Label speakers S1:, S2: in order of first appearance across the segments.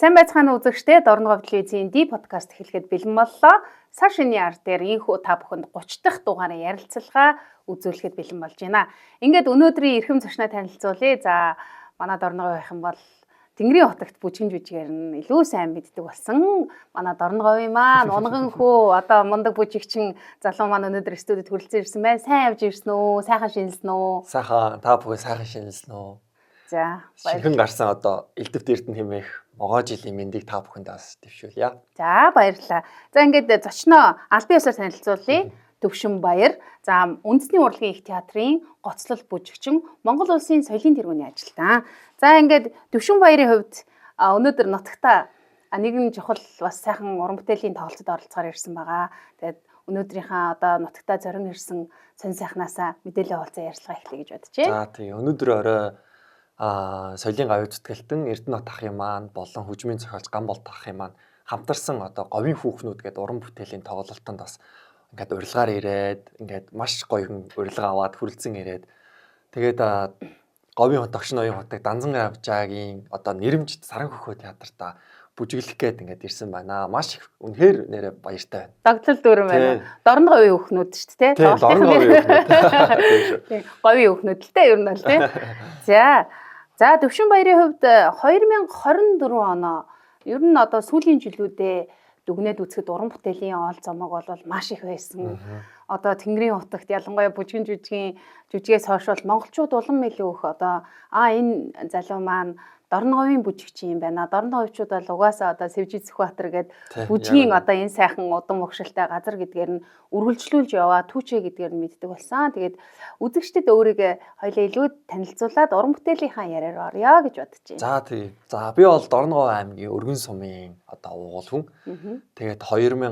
S1: Сайн байцгаана үзэгчдээ Дорногов телевизийн D подкаст эхлэхэд бэлэн боллоо. Сар шинийн ар дээр инхүү та бүхэнд 30 дахь дугаараа ярилцлага үзүүлэхэд бэлэн болж байна. Ингээд өнөөдрийн эрхэм зочноо танилцуулъя. За манай Дорногов байх юм бол Тэнгэрийн хотогт бүжгэн жүжигээр нь илүү сайн мэддэг болсон. Манай Дорноговын маань унган хөө одоо мундаг бүжигчин залуу маань өнөөдөр студид хүрэлцэн ирсэн байна. Сайн явж ирсэн үү? Сайхан шинэлсэн үү?
S2: Сайхан та бүхэн сайхан шинэлсэн үү?
S1: За
S2: шинхэн гарсан одоо элдвт эрдэнэ хэмээх могоо жилийн мэндийг та бүхэнд бас дэвшүүлье.
S1: За баярлалаа. За ингээд зочноо аль бие усаар танилцуулъя. Төвшин Баяр. За үндэсний урлагийн их театрын гоцлол бүжигчин, Монгол улсын соёлын тэргүүний ажилтан. За ингээд Төвшин Баярын хувьд өнөөдөр нутагта нэгэн чухал бас сайхан уран бүтээлийн тоглолтод оролцохоор ирсэн байгаа. Тэгээд өнөөдрийнхээ одоо нутагта зорин ирсэн сонь сайхнаасаа мэдээлэл хуваалцаа ярьцлага эхлэе гэж бодож байна.
S2: За тийм өнөөдөр орой соёлын гавь зүтгэлтэн Эрдэнэт ахын маань болон хүжмийн зохиолч Гамболт ахын маань хамтарсан одоо говийн хүүхнүүд гэдэг уран бүтээлийн тоглолтод бас ингээд урилгаар ирээд ингээд маш гоё хүн урилга аваад хүрэлцэн ирээд тэгээд говийн хот огшин оюун хотыг Данзан авжаагийн одоо нэрэмжит Саран хөхөө театрта бүжиглэх гээд ингээд ирсэн байна. Маш их үнэхээр нэрээ баяртай байна.
S1: Догтлол дүүрэн байна. Дорноговын хүүхнүүд шүү дээ,
S2: тийм. Дорноговын хүүхнүүд.
S1: Говийн хүүхнүүд л дээ ер нь бол тийм. За Төвшин Баярын хувьд 2024 оноо ер нь одоо сүүлийн жилүүдэд дүгнээд үзэхэд уран бүтээлийн оол зомог бол маш их байсан. Одоо Тэнгэрийн хотогт ялангуяа бүжгэн жүжигээс хойш бол монголчууд улам илүү их одоо энэ залуу маань Дорноговын бүжигчин юм байна. Дорноговчууд бол угаасаа одоо Сэвжид Сүхбаатар гэдэг бүжгийн одоо энэ сайхан удам угшилтай газар гэдгээр нь үргэлжлүүлж яваа түүчээ гэдгээр нь мэддэг болсон. Тэгээд үзэгчдэд өөрийгөө хоёлаа илүү танилцуулаад уран бүтээлийнхаа яриаар орё гэж бодож байна.
S2: За тийм. За би бол Дорногов аймгийн Өргөн сумын одоо уугуул хүн. Тэгээд 2009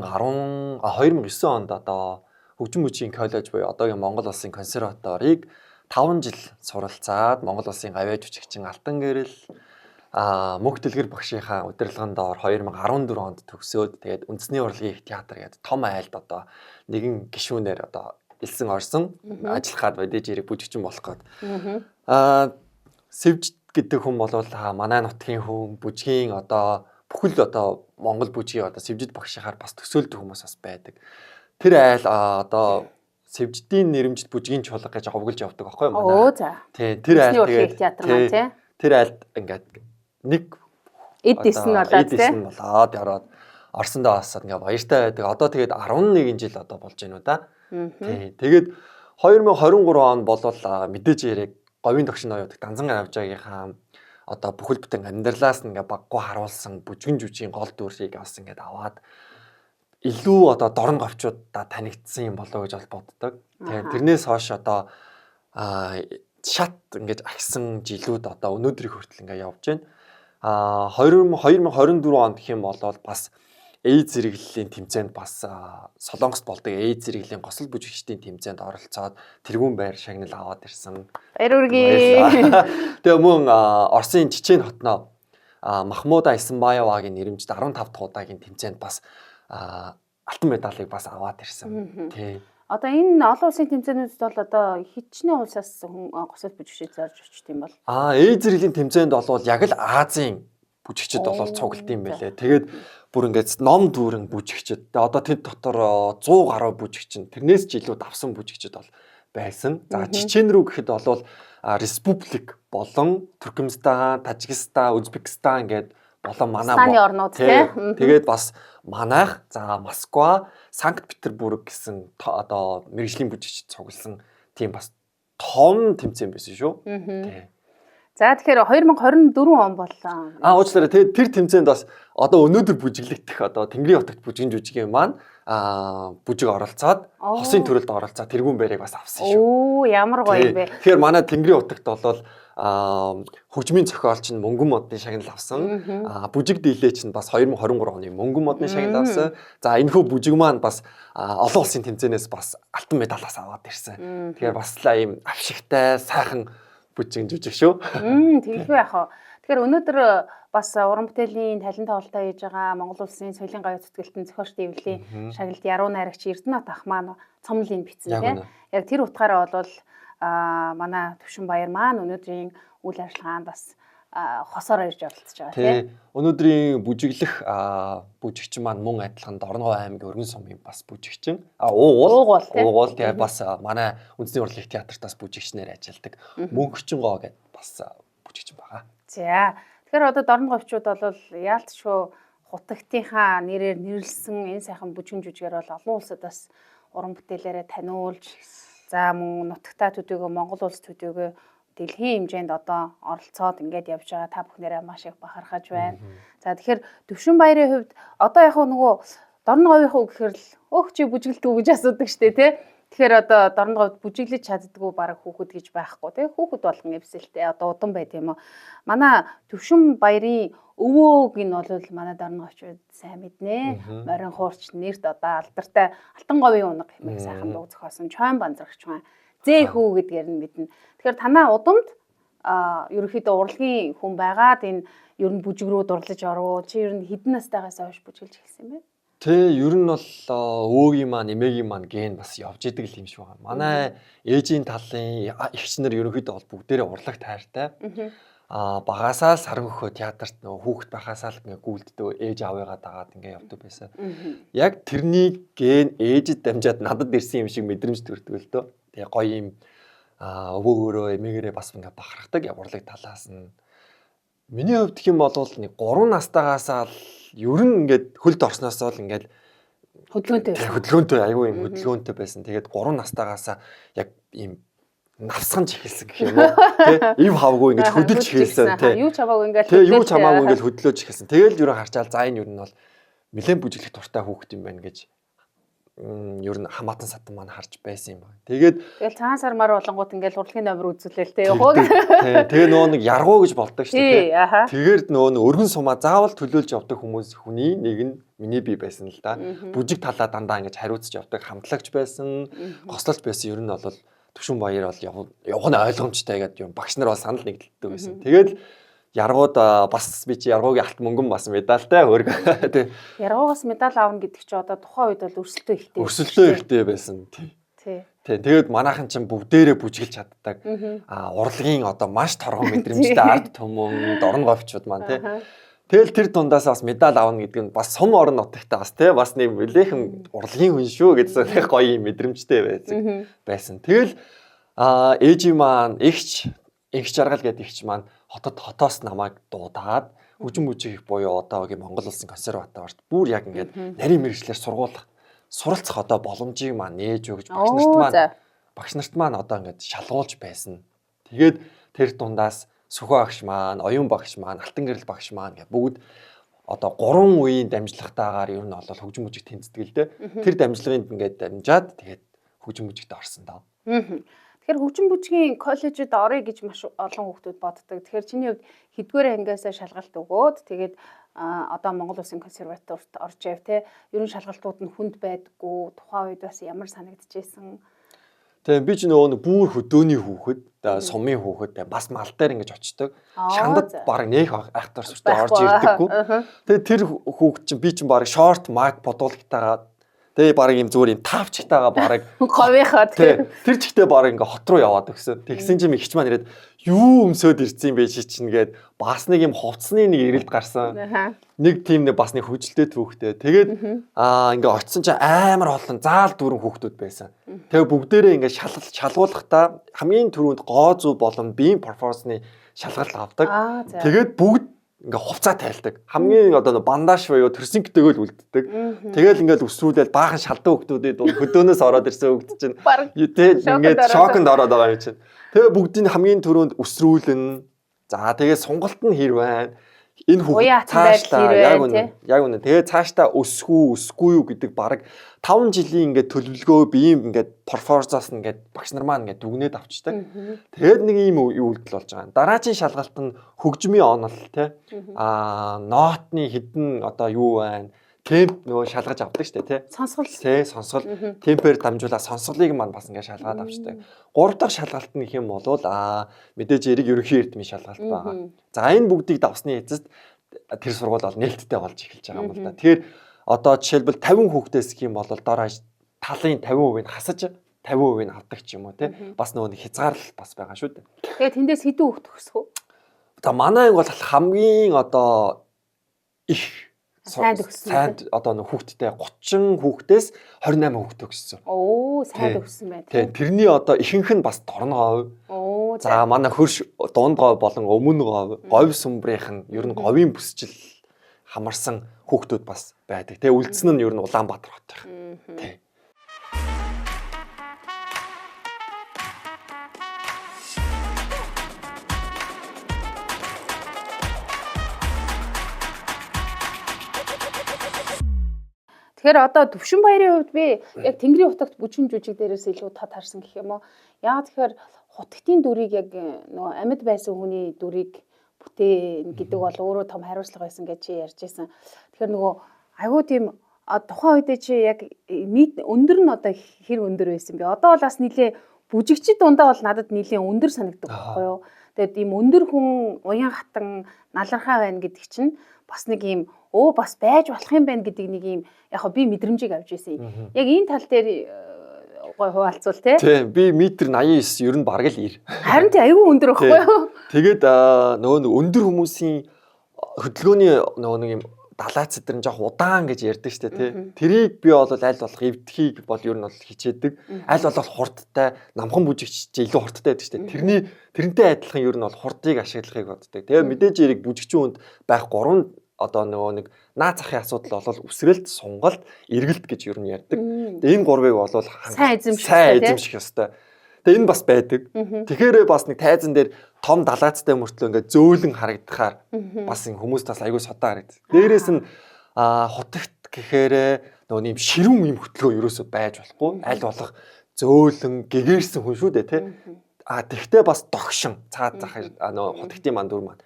S2: онд одоо хөгжим бүжгийн коллеж буюу одоогийн Монгол Улсын консерваторийг 5 жил суралцаад Монгол Улсын гавьяа жүжигчин Алтан гэрэл мөнх дэлгэр багшийнхаа удирдлагын доор 2014 онд төгсөөд тэгээд үндэсний урлагийн их театр гэдэг том айлд одоо нэгэн гишүүнээр одоо элсэн орсон ажиллахад бодож ирэх бүжигчин болох гээд Сэвжид гэдэг хүн бол манай нутгийн хүн бүжгийн одоо бүхэл одоо Монгол бүжгийн одоо Сэвжид багшихаар бас төсөөлдөг хүмүүс бас байдаг. Тэр айл одоо Сэвжидийн нэрэмжит бүжгийн чуулга гэж овгилж явдаг байхгүй юу манай. Тий, тэр айл тэгээд тэр айлд ингээд нэг
S1: эд дэсэн
S2: болоод ороод орсондоо бас ингээ баяртай байдаг. Одоо тэгээд 11 жил одоо болж байна уу да. Тий. Тэгээд 2023 он болвол мэдээж яриг говийн тогшин оюутг Данзан авжаагийнхаа одоо бүхэл бүтэн амьдралаас ингээ баггүй харуулсан бүжгэн жүжигийн гол дүрийг бас ингээ аваад илүү одоо дорн говчуудаа танигдсан юм болоо гэж боддог. Тэгээд тэрнээс хойш одоо шат ингээд агсан жилүүд одоо өнөөдрийг хүртэл ингээ явж байна. 2024 онд гэх юм бол бас AIDS зэрэглэлийн тэмцээнд бас Солонгост болдог AIDS зэрэглэлийн госол бүжигчдийн тэмцээнд оролцоод тэргүүн байр шагнал аваад ирсэн.
S1: Баяр хүргэе.
S2: Тэгээ мөн Оросын Чечен хотноо Махмуда Исенбаевагийн нэрэмжит 15 дахь удаагийн тэмцээнд бас алтан медалыг бас аваад ирсэн. Тий.
S1: Одоо энэ олон улсын тэмцээнүүдэд бол одоо хичнээн улсаас госол бүжигчид зорж очт юм бол.
S2: AIDS зэрэглэлийн тэмцээнд бол яг л Азийн бүжигчид бол цуглд юм байлээ. Тэгээд бүр ингээд ном дүүрэн бүжигчид. Одоо тэд дотор 100 гаруй бүжигчин. Тэрнээс ч илүү давсан бүжигчид бол байсан. За Чечен рүү гэхэд бол республик болон Туркменстан, Тажикстан, Узбекистан ингээд болон манай
S1: орнууд тийм.
S2: Тэгээд бас манайх за Москва, Санкт-Петербург гэсэн одоо мэргэжлийн бүжигчид цугласан тийм бас том тэмцээн байсан шүү. Тий.
S1: За тэгэхээр 2024 он боллоо.
S2: Уучлаарай тэр тэмцээнд бас одоо өнөөдөр бүжиглэгдэх одоо Тэнгэрийн хотогт бүжгийн жүжигийн маань бүжиг оролцоод хосын төрөлд оролцоод тэргүүн байрыг бас авсан шүү.
S1: Ямар гоё юм бэ.
S2: Тэгэхээр манай Тэнгэрийн хотогт бол хөгжмийн зохиолч нь мөнгөн модны шагнал авсан. Бүжиг дийлээч нь бас 2023 оны мөнгөн модны шагнал авсан. За энэхүү бүжиг маань бас олон улсын тэмцээнээс бас алтан медалаас аваад ирсэн. Тэгэхээр бас л ийм авшигтай сайхан бүжиг жүжиг шүү.
S1: Тэгэлгүй яах вэ? Тэгэхээр өнөөдөр бас уран бүтээлийн талент тоглолтоо хийж байгаа Монгол Улсын соёлын гавь зүтгэлтэн зохиолч дэвлэлийн шагналд яруу найрагч Эрдэнэт ах маань цомлын бичсэн тийм. Яг тэр утгаараа бол манай Төвшин Баяр маань өнөөдрийн үйл ажиллагаанд бас хосоор ирж оролцож байгаа
S2: тий. Өнөөдрийн бүжиглэх бүжигчин маань мөн адилхан Дорногов аймгийн Өргөн сумын бас бүжигчин. Уугуул тий бас манай үндэсний урлагийн театртаас бүжигчнээр ажилладаг. Мөнхчин гоо гэдээ бас бүжигчин байгаа.
S1: За. Тэгэхээр одоо Дорноговчууд бол яалтчгүй хутагтынхаа нэрээр нэрлсэн энэ сайхан бүжгэн жүжигээр бол олон улсадаас уран бүтээлээрээ таниулж за мөн нутагтаа төдийгөө Монгол улс төдийгөө дэлхийн хэмжээнд одоо оролцоод ингээд явж байгаа та бүхнээрээ маш их бахархаж байна. За тэгэхээр Төвшин баярын хувьд одоо яг нөгөө Дорноговын хувь гэхээр л чи бүжгэлдэггүй гэж асуудаг штэ тий. Тэгэхээр одоо Дорноговд бүжиглэж чаддгүй бараг хүүхэд гэж байхгүй тий. Хүүхэд болгон эвсэлтэй одоо удан байт юм уу. Манай Төвшин баярын өвөөг нь бол манай Дорноговчууд сайн мэднэ. Морин хуурч нэрт одоо алдартай Алтан говийн унаг хэмээх сайхан дуу зохиосон Чойн банзрагч маань Зээ хүү гэдгээр нь мэднэ. Тэгэхээр танаа удамд ерөнхийдөө урлагийн хүн байгаад энэ ер нь бүжиг рүү дурлаж ороо. Чи ер нь хэдэн настайгаас хойш бүжиглж эхэлсэн юм бэ?
S2: Тэ ер нь бол өвөгийн маань эмээгийн маань ген бас явж идэг л юм шиг байна. Манай ээжийн талын эгч нар ерөнхийдөө бол бүгдээрээ урлаг тайртай. Багасаа л саран хөхөө театрт нөгөө хүүхэд байхасаа л ингээ гүйлддэг ээж аавыгаа дагаад ингээ явдаг байсан. Яг тэрний ген ээжэд дамжаад надад ирсэн юм шиг мэдрэмж төрдөг л дөө. Тэгээ гоё юм өвөөгөөрөө эмээгээрээ бас ингээ бахархдаг урлаг талаас нь. Миний хувьд гэх юм бол нэг 3 настайгаасаа л ер нь ингээд хөлд орсноос л ингээд хөдөлгөөнтэй айгүй юм хөдөлгөөнтэй байсан. Тэгээд 3 настайгаасаа яг ийм навсганж эхэлсэн гэх юм уу тий ив хавгүй ингэж хөдөлж эхэлсэн тий
S1: юу ч хамаагүй ингээд
S2: тий юу ч хамаагүй ингээд хөдлөөж эхэлсэн. Тэгэл юу харчаал за энэ юу нь бол нэлээд бүжиглэх дуртай хүүхэд юм байна гэж ер нь хамаатан садан маань харж байсан юм байна. Тэгээд
S1: цагаан сар мар болонгууд ингээд урлагийн номер үзүүлээл тий явах.
S2: Тэгээ нөгөө нэг яргуу гэж болдог шүү
S1: дээ тий.
S2: Тэгээд нөгөө өргөн сумаа заавал төлөөлж явдаг хүний нэг нь миний бие байсан л да. Бүжиг талаа дандаа ингэж хариуцж явдаг хамтлагч байсан, гослолч байсан. Ер нь бол Төвшин баяр бол явах нь ойлгомжтой гэдэг юм. Багш нар бол санал нэгдэлдэг байсан. Тэгээд яргууд бас би чи яргуугийн алт мөнгөн бас медальтай хөрг тий.
S1: Яргуугаас медаль аавна гэдэг чи одоо тухайн үед бол өрсөлдөө ихтэй.
S2: Өрсөлдөө ихтэй байсан тий. Тий. Тэгээд манайхан ч бүгдээрээ бүжиглж чаддаг. Урлагийн одоо маш торгон мэдрэмжтэй ард түмэн Дорноговчууд маань тий. Тэгэл тэр дундаас бас медаль аавна гэдэг нь бас сум орон нутагтаа бас тий бас нэг нэлээхэн урлагийн хүн шүү гэсэн их гоё юм мэдрэмжтэй байсан. Тэгэл ээжи маань эгч жаргал гэдэг эгч маань хотоос намайг дуудаад хөгжим бүжиг буюу одоогийн Монгол Улсын консерваторт бүр яг ингээд нарийн мэргэжлэр суралцах одоо боломжийг маань нээж өгч багш нарт маань одоо ингээд шалгуулж байсан. Тэгээд тэр дундаас Сүхөө багш маань, Оюун багш маань, Алтан гэрэл багш маань гэх бүгд одоо 3 үеийн дамжлагтайгаар ер нь бол хөгжим бүжиг тэнцдэг л дээ. Тэр дамжлагынд ингээд дамжаад тэгээд хөгжим бүжигт орсон даа.
S1: Тэгэхээр хөгжим бүжгийн коллежид орё гэж маш олон хүүхдүүд боддог. Тэгэхээр чиний хувьд хэдгээр ангиасаа шалгалт өгөөд тэгээд одоо Монгол Улсын консерваторт орж яв те. Ер нь шалгалтууд нь хүнд байдаггүй. Тухайн үед бас ямар санагдчихсэн.
S2: Тэгээ би ч нөгөө бүр хөдөөний хүүхэд, сумын хүүхэд бас мал дээр ингэж очдог. Шандад баг нээх айхтар сүртэй орж ирдэггүй. Тэгээ тэр хүүхэд чинь би чинь баг шорт маг бодуулгатайгаа тэгээ баг юм зүгээр юм тавчтайгаа баг
S1: говийнхаа
S2: тэр чигтээ баг ингээ хот руу яваад өгсөн. Тэгсэн чинь ихч маань ирээд юу өмсөд ирсэн бэ чи чинь гээд бас нэг юм хувцсны нэг ирэлт гарсан. Нэг тийм нэг бас нэг хөжилтэй түүхтэй. Тэгээд ингээ очисон чинь амар олон заал дүүрэн хүүхдүүд байсан. Тэгээ бүгдээрээ ингээ шалгуулахдаа хамгийн түрүүнд гоо зүй болон биеийн перформансны шалгалт авдаг. Тэгээд бүгд ингээ хувцаа тайлдаг. Хамгийн одоо бандаж буюу төрсөнгтэйгөө л үлддэг. Тэгэл ингээл өсрүүлээд баахан шалдан хүүхдүүдэд хөдөөнөөс ороод ирсэн хүүхд чинь тэгээд ингээд шоконд ороод байгаа юм чинь. Тэгээ бүгдийн хамгийн түрүүнд өсрүүлэн. За тэгээ сонголт нь хэр байна? Энэ хүүхд цаашдаа яг үнэ. Тэгээ цаашдаа өсгүй юу гэдэг баг 5 жилийн ингээд төлөвлөгөө биеийн ингээд перформансаас ингээд багш нар маань ингээд дүгнээд авчдаг. Тэгээд нэг ийм үйлдэл болж байгаа. Дараагийн шалгалт нь хөгжмийн онол те. Нотны хідэн одоо юу байна? Темп нөгөө шалгаж авдаг штэ тий.
S1: Сонсгол.
S2: Тий, сонсгол. Темпээр дамжуулаад сонсголыг маань бас ингээ шалгаад авчдаг. 3 дахь шалгалт нь гэх юм бол мэдээж эрэг ерөнхий эрдмийн шалгалт байгаа. За энэ бүгдийг давсны эцэст тэр сургууль бол нээлттэй болж эхэлж байгаа юм л да. Тэгэхээр одоо жишээлбэл 50 хүүхдээс гэх юм бол доор талын 50% нь хасаж 50% нь авдаг ч юм уу тий. Бас нөгөө хязгаарлалт бас байгаа шүү дээ.
S1: Тэгээд тэндээс хэдэн хүүхд төгсөх вэ?
S2: За манай анги бол хамгийн одоо их
S1: сайн төгссөн.
S2: сайн одоо нэг хүүхдтэй 30 хүүхдээс 28 хүүхдээ өссөн.
S1: Оо, сайн төгссөн байна.
S2: Тийм. Тэрний одоо ихэнх нь бас дорногоо.
S1: Оо.
S2: За манай хөрш дунд говь болон өмнө говь сүмбрийнх нь ер нь говийн бүсчил хамарсан хүүхдүүд бас байдаг. Тэгээ үлдсэн нь ер нь Улаанбаатар хот байх. Тийм.
S1: Тэгэхээр одоо Төвшин баярын хувьд би яг Тэнгэрийн утагт бүжиг жүжиг дээрээс илүү тод харсан гэх юм уу? Яг тэгэхээр хутагтын дүрийг яг нөгөө амьд байсан хүний дүрийг бүтээн гэдэг бол өөрөө том хариуцлага байсан гэж чи ярьж байсан. Тэгэхээр нөгөө айгүй тийм тухайн үедээ чи яг өндөр нь одоо хэр өндөр байсан бэ? Одоо бол бас нэлээ бүжигчид дундаа бол надад нэлээ өндөр санагддаг байхгүй юу? Тэгээд ийм өндөр хүн уян хатан налархаа байна гэдэг чинь бас нэг ийм бас байж болох юм байна гэдэг нэг ийм яг би мэдрэмжийг авч ирсэн. Яг энэ тал дээр гой хуваалцвал тий.
S2: Тийм би метр 89 ер нь бараг л 90.
S1: Харин тий айгүй өндөр байхгүй юу?
S2: Тэгээд нөгөө нэг өндөр хүмүүсийн хөдөлгөөний нөгөө нэг юм далайц дээр нь жоох удаан гэж ярьдаг штэ тий. Тэрийг би бол аль болох эвдэхийг бол ер нь бол хичээдэг. Аль болох хурдтай намхан бүжигч илүү хурдтай байдаг штэ. Тэрнтэй адилхан ер нь бол хурдыг ашиглахыг боддог. Тэгээ мэдээж эрэг бүжигчин хүнд байх 3 одоо нөгөө нэг наад захын асуудал бол үсрэлт, сунгалт, эргэлт гэж ер нь ярьдаг. Тэгээ энэ гурвыг бол
S1: сайн эзэмших
S2: ёстой. Тэгээ энэ бас байдаг. Тэгэхээр бас нэг тайзан дээр том далайцтай мөртлөө ингээд зөөлөн харагдахаар бас хүмүүс тас аягүй содаа харагдав. Дээрээс нь хутагт гэхээр нөгөө юм ширүүн юм хөтлгөө ерөөсөө байж болохгүй. Аль болох зөөлөн, гэгээрсэн хүн шүү дээ тий. Тэгтээ бас догшин цаад захын нөгөө хутагтын мандур маань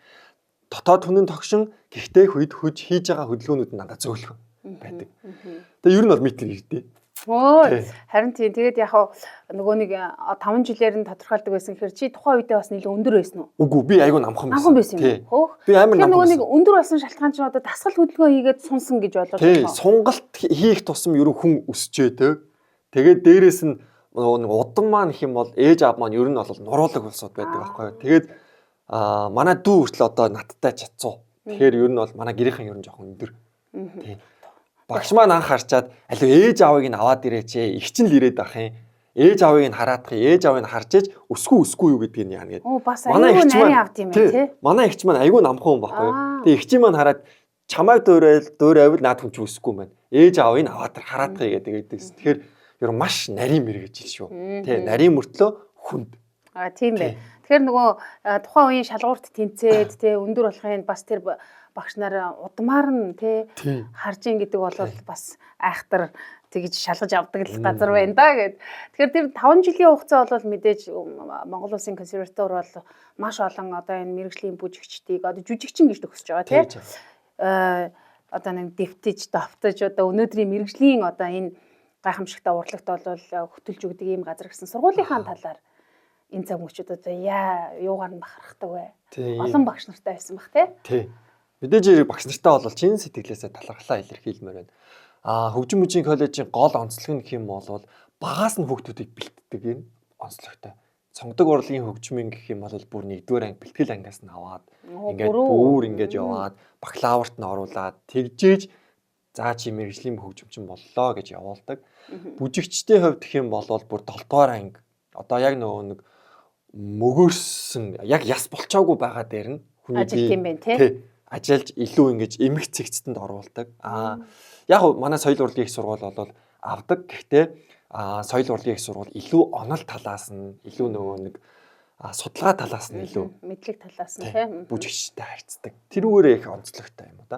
S2: дотоод хүнэн тогшин гэхдээ хийж байгаа хөдөлгөөнүүд нь надад зөөлхөн байдаг. Тэгээ ер нь бол метр ирдээ.
S1: Харин тийм тэгээд яг нөгөө нэг 5 жилээр нь тодорхойлдог байсан гэхээр чи тухайн үедээ бас нэлээд өндөр байсан уу?
S2: Үгүй би айгүй намхан байсан.
S1: Намхан байсан юм. Хөөх.
S2: Би амар намхан.
S1: Нөгөө нэг өндөр болсон шалтгаан чинь одоо дасгал хөдөлгөөн хийгээд сунсан гэж ойлгож байна.
S2: Тийм, сунгалт хийх тусам ер нь хүн өсчээ. Тэгээд дээрэс нь нөгөө нэг удам маань гэх юм бол ээж аав маань ер нь бол нуруулаг улсууд байдаг байхгүй юу? Тэгээд манай дүү хүртэл одоо надтай чадцуу. Тэгэхээр ер нь бол манай гэрийнхэн ер нь жоохон өндөр. Тийм. Багш маань анх харчаад алив ээж аавыг нь аваад ирээч ээ. Их ч л ирээд ах юм. Ээж аавыг нь хараадах юм. Ээж аавыг нь харж ээж өсгүй юу гэдгийг нь яана гэдэг.
S1: Бас айгүй нарийн авд юм байна тий.
S2: Манай ихч маань айгүй намхан хүн байхгүй юу. Тэгээ ихчийн маань хараад чамайг дөөрайвал наад хүн ч өсөхгүй юм байна. Ээж аавыг нь аваад хараадах юм гэдэг. Тэгэхээр ер нь маш нарийн мэрэгэж ил шүү. Тий. Нарийн мөртлөө хүнд.
S1: Тийм бай. Тэгэхээр нөгөө тухайн үеийн шалгуурт тэнцээд тий өндөр болохын бас тэр багш нараа удмаар нь тий харж ин гэдэг бол бас айхтар тэгж шалгаж авдаг л газар байна да гэд. Тэгэхээр тэр 5 жилийн хугацаа бол мэдээж Монгол Улсын консерватори бол маш олон одоо энэ мэрэгжлийн бүжигчдийг одоо жүжигчин гэж төгсөж байгаа тий. Одоо нэг дэвтэж, давтаж одоо өнөөдрийн мэрэгжлийн одоо энэ гайхамшигтай урлагт бол хөтөлж өгдөг ийм газар гэсэн сургуулийнхаа талаар энэ цаг мөчид одоо юугаар нь бахархдаг вэ? Олон багш нартай байсан бах тий.
S2: Мэдээж хэрэг багш нартай бол чин сэтгэлээсээ талархлаа илэрхийлмээр байна. Хөгжим мужийн коллежийн гол онцлог нь хэм бол багаас нь хүүхдүүдийг бэлтдэг энэ онцлогтой. Цонхдог урлагийн хөгжмийн гэх юм бол бүр 1-р анги бэлтгэл ангиас нь аваад ингээд бүр ингээд яваад бакалаврт нь оруулаад тэгжээж заа чи мэрэгжлийн хөгжимчин боллоо гэж явуулдаг. Бүжигчдийн хувьд гэх юм бол бүр 7-р анги одоо яг нөгөө нэг мөгөөрсөн яг яс болчоогүй байгаа дээр нь
S1: хүний ажил тийм байна тий.
S2: Ажилж илүү ингэж эмх цэгцтэнд оруулдаг. Яг манай соёл урлагийн их сургууль бол авдаг. Гэхдээ соёл урлагийн их сургууль илүү онол талаас нь илүү нөгөө нэг судалгаа талаас нь илүү
S1: мэдлэг талаас нь тий
S2: бүжигчтэй харьцдаг. Тэрүүгээр их онцлогтой юм уу да.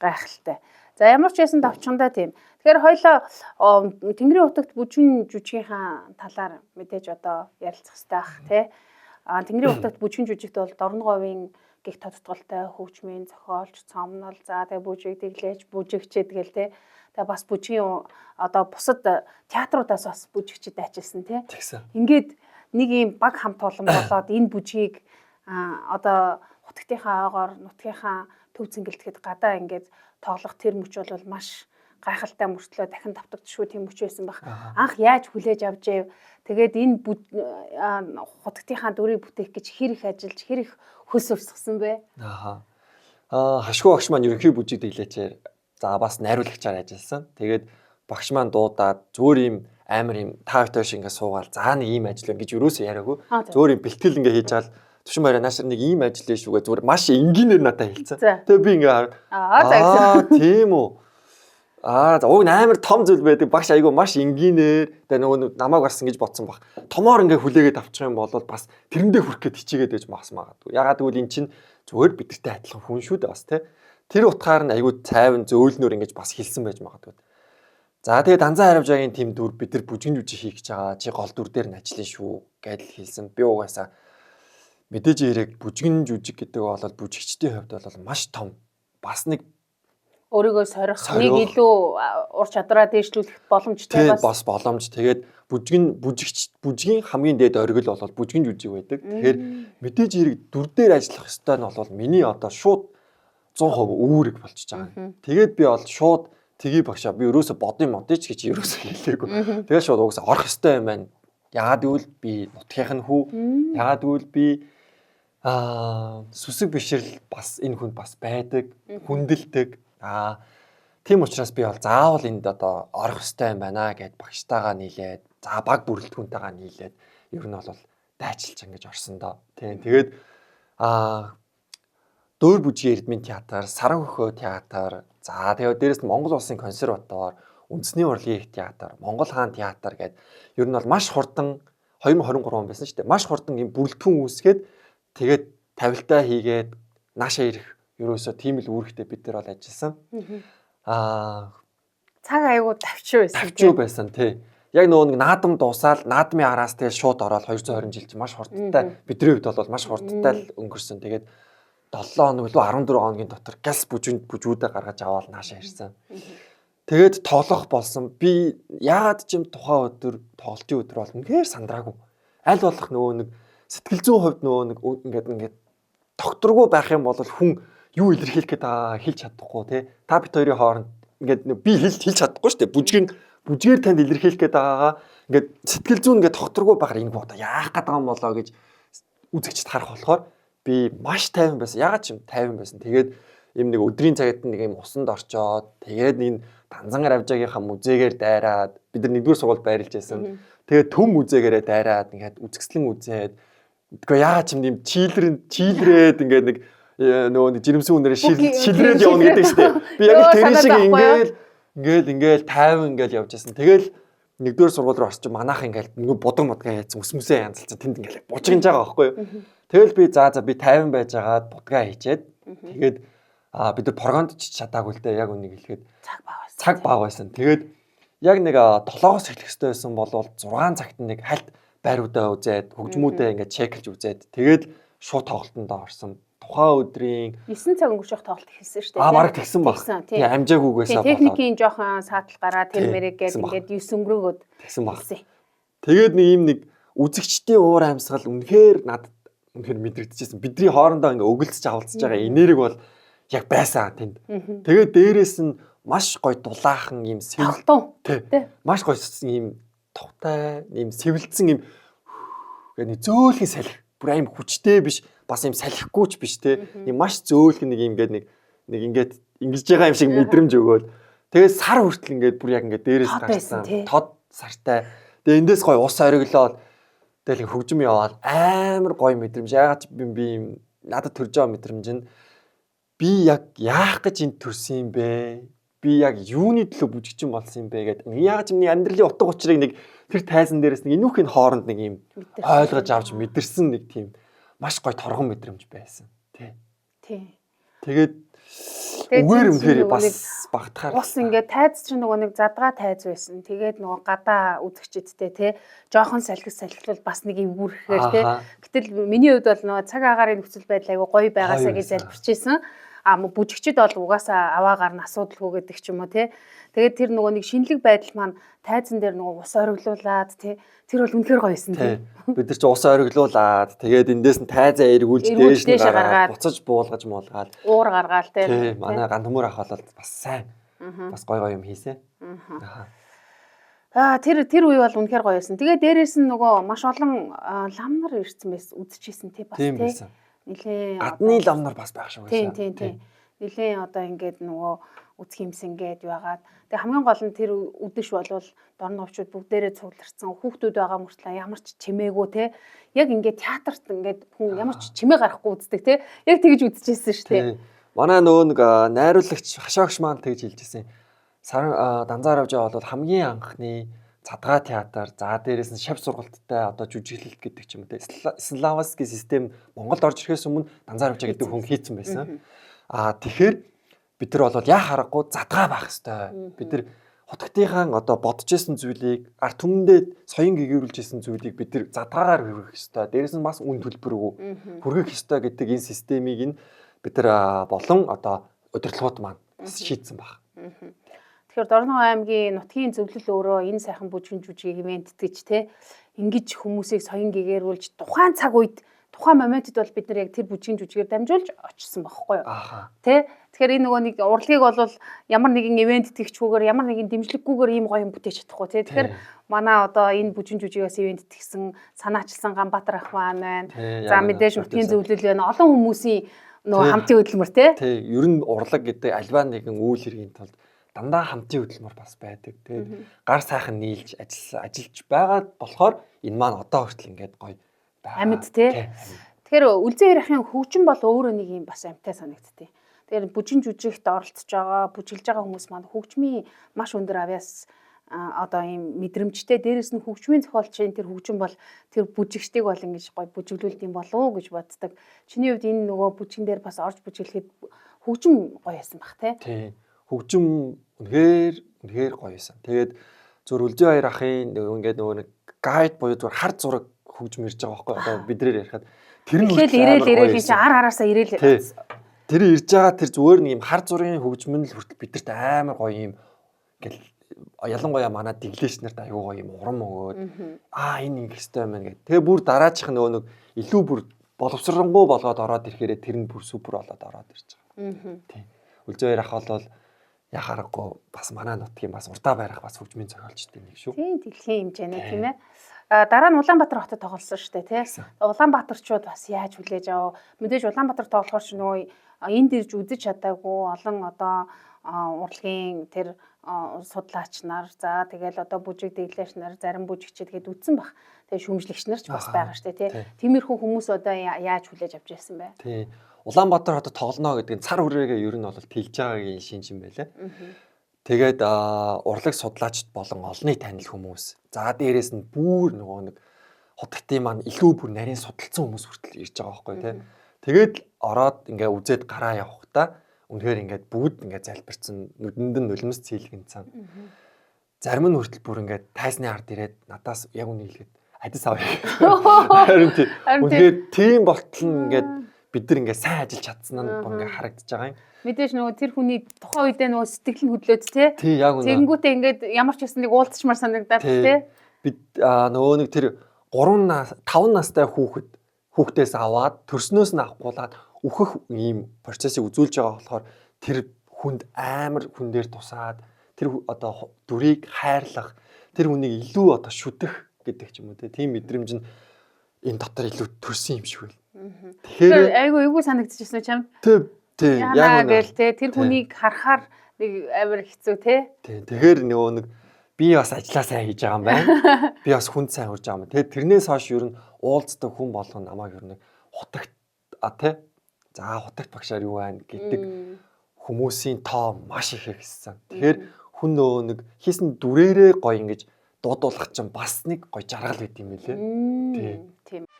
S1: Гайхалтай. За ямар ч байсан давчгандаа тийм. Тэгэхээр хоёлоо Тэнгэрийн утагт бүжиг жүжигийнхаа талаар мэдээж одоо ярилцах хэрэгтэй бах тий. Тэнгэрийн утагт бүжиг жүжигт бол Дорноговын гих тодтголтой хөгжмийн зохиолч, цомнол, за тэгээ бүжиг дэглэж, бүжигчээ тэгэл тий. Тэгээ бас бүжгийн одоо бусад театруудаас бас бүжигчид ажилласан тий. Ингээд нэг юм баг хамт олон болоод энэ бүжгийг одоо хутагтынхаа ойгоор нутгийнхаа төв цэнгэлдэхэд гадаа ингээд тоглох тэр мөч бол маш гайхалтай мөртлөө дахин давтагдчихгүй тийм мөч байсан баг. Анх яаж хүлээж авч яв. Тэгээд энэ хутагтынхаа дүрийг бүтээх гэж хэр их ажиллаж хэр их хөс өрсгсөн бэ?
S2: Хашгүй багш маань ерөнхий бүжиг дэглээчээр за бас найруулагчаар ажилласан. Тэгээд багш маань дуудаад зүгээр ийм амар ийм таавтай шиг ингээ суугаал за нэг ийм ажил гэж юусоо яриаггүй. Зүгээр ийм бэлтгэл ингээ хийж чаал Түшин баяраа наашир нэг ийм ажил ээ шүүгээ зүгээр маш энгийнээр надад хэлсэн. Тэгээ би ингээ тийм үү. За уг амар том зүйл байдаг багш айгу маш энгийнээр тэгээ нөгөө намайг барсан гэж бодсон баг. Томоор ингээ хүлээгээд авчих юм бол бас тэрэндээ хүрэх гээд хичээгээд байж магадгүй. Ягаад гэвэл эн чинь зүгээр бидэртэй адилхан хүн шүү дээ бас тий. Тэр утгаар нь айгу цайван зөөлнөр ингэж бас хэлсэн байж магадгүй. За тэгээ Данзан Харамжаагийн тим дүр бид нар бүжгэн жүжиг хийх гэж байгаа. Чи гол дүр дээр нь ажиллана шүү гэдэл хэлсэн. Би угаасаа мэдээж хэрэг бүжгэн жүжиг гэдэг бол бүжигчдийн хувьд бол маш том бас нэг
S1: өөрийгөө сорих нэг илүү ур чадвараа дээшлүүлэх боломжтой
S2: бас боломж. Тэгээд бүжгийн хамгийн дээд оргил бол бүжгэн жүжиг байдаг. Тэгэхээр мэдээж хэрэг дүр дээр ажиллах ёстой нь бол миний одоо шууд 100% үүрэг болчихж байгаа. Тэгээд би бол шууд тгий багшаа би ерөөсө бодын модыч гэж ерөөсө хэлээгүй. Тэгээд шууд угсаа орох ёстой юм байна. Яагаад гэвэл би нутгийнх нь хүү. Яагаад гэвэл би сүсэг бишрэл бас энэ хүнд бас байдаг, хүндэлдэг. Тийм учраас би бол заавал энд одоо орох ёстой юм байна гэд багштайгаа нийлээд, за баг бүрэлдэхүүнтэйгээ нийлээд ер нь бол дайчилж ингэж орсон доо. Тийм. Тэгээд Дөөр бүжгийн эрдмийн театр, Саран хөхөө театр, за тэгээд дээрэс нь Монгол Улсын консерватори, Үндэсний урлагийн их театр, Монгол хаан театр гэд ер нь бол маш хурдан 2023 он байсан шүү дээ. Маш хурдан юм бүрэлдэхүүн үүсгээд тэгээд тавилтаа хийгээд наашаа ирэх ерөөсөө тийм л үүрэгтэй бид нар бол ажилласан.
S1: Цаг аягүй
S2: тавчуу байсан тий. Яг нөгөө нэг наадам дуусаад наадмын араас тэгээд шууд ороод 220 жил чи маш хурдтай бидний хувьд бол маш хурдтай л өнгөрсөн. Тэгээд 7 хоног лөө 14 хоногийн дотор гяс бүжүүдээ гаргаж аваад наашаа ирсэн. Тэгээд тоглох болсон. Би яагаад ч юм тухайн өдөр тоглолтын өдөр бол үнэхээр сандраагүй. Аль болох нөгөө нэг сэтгэл зүйн хувьд нөгөө нэг ингээд докторгүй байх юм бол хүн юу илэрхийлэх гээд хэлж чадахгүй тий. Та бит хоёрын хооронд ингээд би хэлж чадахгүй шүү дээ. Бүжгээр танд илэрхийлэх гээд байгаагаа ингээд сэтгэл зүйн ингээд докторгүй байхаар ингэ бодоо яах гээд байгаа юм болоо гэж үзэгчд харах болохоор би маш тайван байсан. Ягаад ч юм тайван байсан. Тэгээд юм нэг өдрийн цагт нэг юм усанд орчоод тэгээд энэ Данзан Харамжаагийнхаа музейгээр дайраад бид нар нэгдүгээр сургууль байрлаж байсан. Тэгээд төв музейгээрээ дайраад ингээд үзэсгэлэн үзээд үгүй ягаад ч юм чийлрээд ингээд нэг нөгөө жирэмсэн үнээрээ шилрээд явна гэдэг штеп. Би яг тэр шиг ингээл тайван ингээл явж байсан. Тэгэл нэгдүгээр сургууль руу орчих манайх ингээл нөгөө будаг модгаа яйцсан өсмөсөө янзалцсан тэнд ингээл бужигнж байгаа байхгүй юу. Тэгэл би за би тайван байж байгаад будгаа хийчээд тэгээд бид нар прогонд ч чадаагүй л дээ яг үнийг хэлэхэд цаг бага байсан. Тэгээд яг нэг 7-оос эхлэх хэрэгтэй байсан бол 6 цагт нэг хальт байруудаа үзээд хөгжмүүдээ ингээд чекэлж үзээд тэгээд шууд тоглолтонд орсон. Тухайн өдрийн
S1: 9 цаг өнгөрчих тоглолт эхэлсэн шүү дээ.
S2: Бараг тэгсэн баг. Тийм амжаагүйгээсээ болоод.
S1: Техникийн жоохон саатал гараа тэрмэрэг гээд ингээд 9 өнгөрөөгөөд
S2: тэгсэн баг. Тэгээд нэг ийм нэг үзэгчдийн уур амьсгал үнэхээр надад үнэхээр мэдрэгдэжсэн. Бидний хоорондоо ингээд өгөлцөж авалцж байгаа энерги бол яг байсан тэнд. Тэгээд дээрээс нь маш гоё дулаахан ийм
S1: сэвэлтэн.
S2: Маш гоё ийм тухтай, ийм сэвэлцэн ийм гэдэг зөөлхөн салхи. Бүр аим хүчтэй биш, бас ийм салхигүй ч биш те. Ийм маш зөөлхөн нэг ийм ингээд нэг ингээд ингэж байгаа юм шиг мэдрэмж өгөөл. Тэгээд сар хүртэл ингээд бүр яг ингээд дээрээс гарсан. Тод сартай. Тэгээд эндээс гоё ус ориглоод тэгэл хөгжим яваад амар гоё мэдрэмж. Ягаад ч би надад төрж байгаа мэдрэмж нь би яг яах гэж энд төрсөн юм бэ? Би яг юуны төлөө бүжигчин болсон юм бэ гэдэг. Ягаад ч миний амьдралын утга учирыг нэг тэр тайзан дээрээс нэг энүүхийн хооронд нэг юм ойлгож авч мэдэрсэн нэг тийм маш гоё торгон мэдрэмж байсан. Тий. Тэгээд үгээр үнэхээр бас багтахаар
S1: бас ингээд тайз чинь нөгөө нэг задгаа тайз байсан. Тэгээд нөгөө гадаа үзэгчдтэй тий жоохон салхилвал бас нэг эвгүрхээр тий. Гэтэл миний хувьд бол нөгөө цаг агаарын нөхцөл байдал айгу гоё байгаасаа гэж залбирчээсэн. Бүжигчд бол угаасаа аваагаар нь асуудалгүй гэдэг ч юм уу тий. Тэгээд тэр нөгөө нэг шинэлэг байдал маань тайзан дээр нөгөө ус ориглуулад тий. Тэр бол үнэхээр гоё байсан тий.
S2: Бид нар ч ус ориглуулад тэгээд эндээс нь тайзаа эргүүлж дээш нь гаргаад буцаж буулгаж уур гаргаал тий.
S1: Манай
S2: ган төмөр ах бол бас сайн бас гой юм хийсэн.
S1: Тэр үе бол үнэхээр гоё байсан. Тэгээ дээрээс нь нөгөө маш олон лам нар ирсэн байсан, үзчихсэн тий бас тий. Нилээ
S2: гадны лам нар бас байх шүү
S1: гэсэн. Тийм. Нилээ одоо ингээд нөгөө үзэх юмсан гээд байгаад. Тэгээ хамгийн гол нь тэр үдэш болвол дорн овчууд бүгдээрээ цугларсан. Хүүхдүүд байгаа мөртлөө ямар ч чимээгүй тий. Яг ингээд театрт ингээд хүн ямар ч чимээ гарахгүй үздэг тий. Яг тэгж үзчихсэн шүү дээ.
S2: Манай нөгөө нэг найруулагч хашаагч маань тэгж хэлжсэн. Данзаар авжаа бол хамгийн анхны задгаа театр, за дээрээс нь шав сургалттай одоо жүжиглэлт гэдэг ч юм уу те. Славянский систем Монголд орж ирэхээс өмнө Данзаар авжаа гэдэг хүн хийцэн байсан. Тэгэхээр бид нар бол яа харахгүй задгаа байх хэвээр. Бид нар хотгтынхаа одоо бодож исэн зүйлийг ард түмэндээ соён гэгэрүүлж исэн зүйлийг бид нар задгаагаар хүргэх хэвээр. Дээрээс нь бас үн төлбөргүй хүргэх хэвээр гэдэг энэ системийг нь бид нар болон одоо удирдлагууд маань шийдсэн баг.
S1: Тэгэхээр Дорноо аймгийн нутгийн зөвлөл өөрөө энэ сайхан бүжгэн жүжиг ивент гэж те ингэж хүмүүсийг соён гэгэрүүлж тухайн цаг үед тухайн моментод бол бид нар яг тэр бүжгийн жүжигээр дамжуулж очсон байхгүй юу? Тэ? Тэгэхээр энэ нөгөө нэг урлагийг бол ямар нэгэн ивент тэгчгүйгээр ямар нэгэн дэмжлэггүйгээр ийм гоё юм бүтээж чадахгүй те. Тэгэхээр манай одоо энэ бүжгийн жүжигээс ивент тэгсэн санаачилсан Ганбаатар ах маань байна. За мэдээж нутгийн зөвлөл байна. Олон хүмүүсийн нөгөө хамтын хөдөлмөр те.
S2: Тий, ер нь урлаг гэдэг альва нэгэн үйл хэргийн тулд дандаа хамтын хөдөлмөр бас байдаг. Тэгээд гар сайхан нийлж ажиллаж байгаа болохоор энэ маань одоо хүртэл ингээд гоё
S1: амьд тий. Тэгэхээр үлзэн ярихын хөгжин бол өөрөө нэг юм бас амьтай санагдтыг. Тэгэхээр бүжин жүжигт оролцож байгаа, бүжиглж байгаа хүмүүс маань хөгжмийн маш өндөр авьяас одоо ийм мэдрэмжтэй дээрэс нь хөгжмийн зохиолчийн тэр хөгжин бол тэр бүжигчдийг бол ингэж гоё бүжиглүүлд юм болов уу гэж боддог. Чиний хувьд энэ нөгөө бүжгэн дээр бас орж бүжиглэхэд хөгжим гоё байсан бах тий.
S2: Хөгжим үнэхээр гоё байсан. Тэгээд зөв үлзэн баяр ахын ингээд нөгөө нэг гайд буюу зөв хар зураг хөгжим ирж байгаа байхгүй одоо биднээр ярихад тэр нь
S1: ирээл чи араасаа ирээл
S2: тэр ирж байгаа тэр зүгээр нэг юм хар зургийн хөгжим нь л хүртэл бидэрт амар гоё юм ингээл ялангуяа манай дэглээч нарт аюу гоё юм урам өгөөд энэ ингэх хэвээр байна гэх. Тэгээ бүр дараачих нөгөө нэг илүү бүр боловсронгуй болгоод ороод ирэхээр тэр нь бүр супер болоод ороод ирж байгаа. Тийм. Үлзэн баяр ах бол яхаарахгүй бас манай нутгийн бас урдаа байрах бас хөгжмийн зохиолчтой нэг шүү.
S1: Тийм дэлхийн хэмжээний тийм ээ. Дараа нь Улаанбаатар хотод тоглосон шүү дээ тий. Улаанбаатарчууд бас яаж хүлээж авав? Мэдээж Улаанбаатар тоглохоор ч нөгөө энд ирж үзэж чадаагүй олон одоо урлагийн тэр судлаач нар за тэгэл одоо бүжиг дэглэгч нар зарим бүжигчид гээд үтсэн баг. Тэгээ шүүмжлэгч нар ч бас байгаа шүү дээ тий. Тиймэрхүү хүмүүс одоо яаж хүлээж авч ирсэн бэ?
S2: Тий. Улаанбаатар хотод тоглоно гэдэг нь цар хүрээгээ ер нь бол тэлж байгаагийн шинж юм байлаа. Тэгээд урлаг судлаачд болон олонний танил хүмүүс. За дээрээс нь бүр нөгөө нэг хотгтын маань илүү бүр нарийн судалсан хүмүүс хүртэл ирж байгаа байхгүй тий. Тэгээд ороод ингээ үзээд гараа явахдаа үнэхээр ингээд бүгд ингээ залбирсан нүдэнд нь нулимс цэйлгэн цан. Зарим нь хүртэл бүр ингээ тайсны ард ирээд надаас яг үнийг хэлгээд адис авъя. Харин тий. Үнэхээр тийм болтол нь ингээд бид нар ингээ сайн ажиллаж чадсан нь бүр ингээ харагдаж байгаа юм.
S1: Мэдээж нөгөө тэр хүний тухайн үедээ нөгөө сэтгэл нь хөдлөөд
S2: тий яг үнэ.
S1: Тэгэнгүүтээ ингээд ямар ч юмсан нэг уулзчмаар санагдаад тий.
S2: Бид нөгөө нэг тэр 5 настай хүүхдээс аваад төрснөөс нь авахгуулаад үхэх ийм процессыг үзүүлж байгаа болохоор тэр хүнд амар хүн дээр тусаад тэр одоо дүрийг хайрлах тэр хүнийг илүү одоо шүтэх гэдэг ч юм уу тийм мэдрэмж нь энэ дотор илүү төрсөн юм шиг байл.
S1: Тэгэхээр айгүй санагдчихсан чамд.
S2: Тий, яг
S1: үнэ. Тэр хүнийг харахаар нэг амар хэцүү тий.
S2: Тэгэхээр нөгөө нэг би бас ажиллаа сайн хийж байгаа юм байна. Би бас хүнд сайн хурж байгаа юм. Тэгээд тэрнээс хойш ер нь уулздаг хүн болгоно намайг ер нь хутагт тий. За хутагт багшаар юу байна гэдэг хүмүүсийн тоо маш их ихсэн. Тэгэхээр хүн нөгөө нэг хийсэн дүрээрээ гоё ингэж дуудуулах чинь бас нэг гоё жаргал байт юм билээ.
S1: Тийм.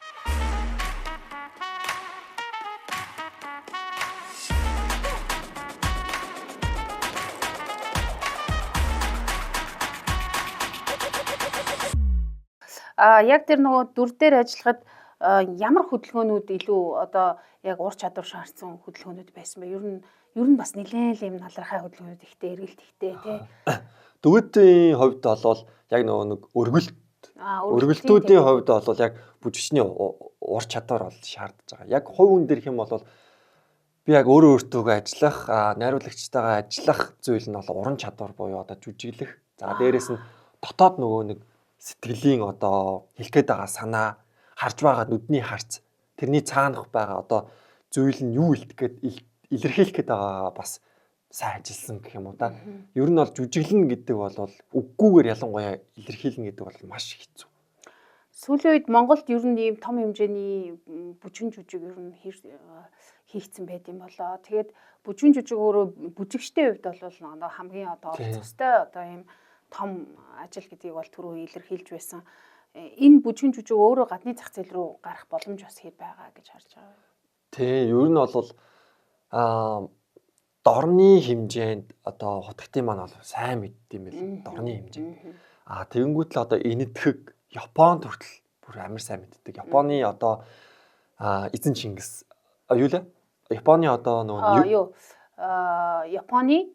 S1: Яг тэр нөгөө дүр дээр ажиллахад ямар хөдөлгөөнүүд илүү одоо яг ур чадвар шаардсан хөдөлгөөнүүд байсан бэ? Ер нь бас нэлээд юм налархай хөдөлгөөнүүд ихтэй, эргэлт ихтэй тий.
S2: Дөвөтийн хувьд бол яг нөгөө нэг өргөлтүүдийн хувьд бол яг бүжигчний ур чадвар бол шаардж байгаа. Яг хувь хүн дээрх юм бол би яг өөрөө өөртөөгөө ажиллах, найруулагчтайгаа ажиллах зүйл нь бол уран чадвар буюу одоо жүжиглэх. За дээрэс нь дотоод нөгөө нэг сэтгэлийн одоо хэлэхэд байгаа санаа, харж байгаа нүдний харц, тэрний цаанах байгаа одоо зүйл нь юу илэрхийлэх гээд байгаа бас сайн ажилласан гэх юм уу та. Ер нь бол жүжиглэн гэдэг бол үггүйгээр ялангуяа илэрхийлнэ гэдэг бол маш хэцүү.
S1: Сүүлийн үед Монголд ер нь ийм том хэмжээний бүжиг жүжиг ер нь хийгдсэн байт юм болоо. Тэгээд бүжиг жүжиг өөрөө бүжигчтэй хувьд бол хамгийн одоо оролцохтой одоо ийм том ажил гэдгийг бол түрүү илэрхийлж байсан. Энэ бүжиг жүжиг өөрөө гадны зах зээл рүү гарах боломж бас хэд байгаа гэж харж байгаа.
S2: Тий, ер нь бол дорны хэмжээнд одоо хутагтын маань бол сайн мэддэм байл. Дорны хэмжээ. Тэгэнгүүт л одоо энэтхэг Японд хүртэл бүр амар сайн мэддэг. Японы одоо эзэн Чингис юу лээ? Японы одоо нөгөө
S1: Японы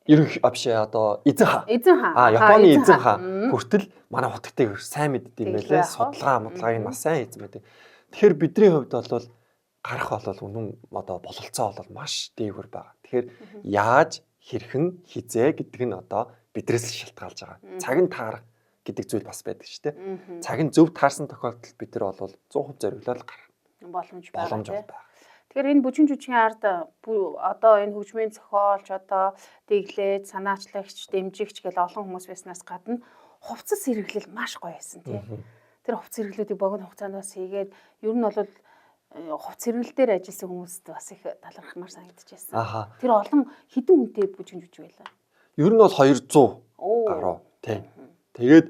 S2: ерөнхий биш одоо эзэн хаан. Японы эзэн хаан хүртэл манай хутагтыг сайн мэддэм байлээ. Судалгааг маш сайн хийсэн байдаг. Тэгэхээр бидний хувьд бол гарах бол үнэн одоо бололцоо бол маш дээгүүр байгаа. Тэгэхээр яаж хэрхэн хизээ гэдэг нь одоо бидрээс шалтгаалж байгаа. Цаг нь таарах гэдэг зүйл бас байдаг шүү дээ. Цаг нь зөв таарсан тохиолдолд бид нар бол 100% зориглол гарах
S1: боломж байгаа. Тэгэхээр энэ бүжиг жүжигийн ард одоо энэ хөгжмийн зохиолч одоо дэглээд санаачлагч, дэмжигч гэл олон хүмүүс байснаас гадна хувцас хэрэглэл маш гоё байсан тий. Тэр хувцас хэрэглүүдийг богино хугацаанаас хийгээд ер нь бол хувцас хэрэглэл дээр ажилласан хүмүүст бас их талархмаар санагдчихсан. Тэр олон хэдэн хүнтэй бүжиг жүжиг байлаа.
S2: Ер нь бол 200 гаруй тий. Тэгээд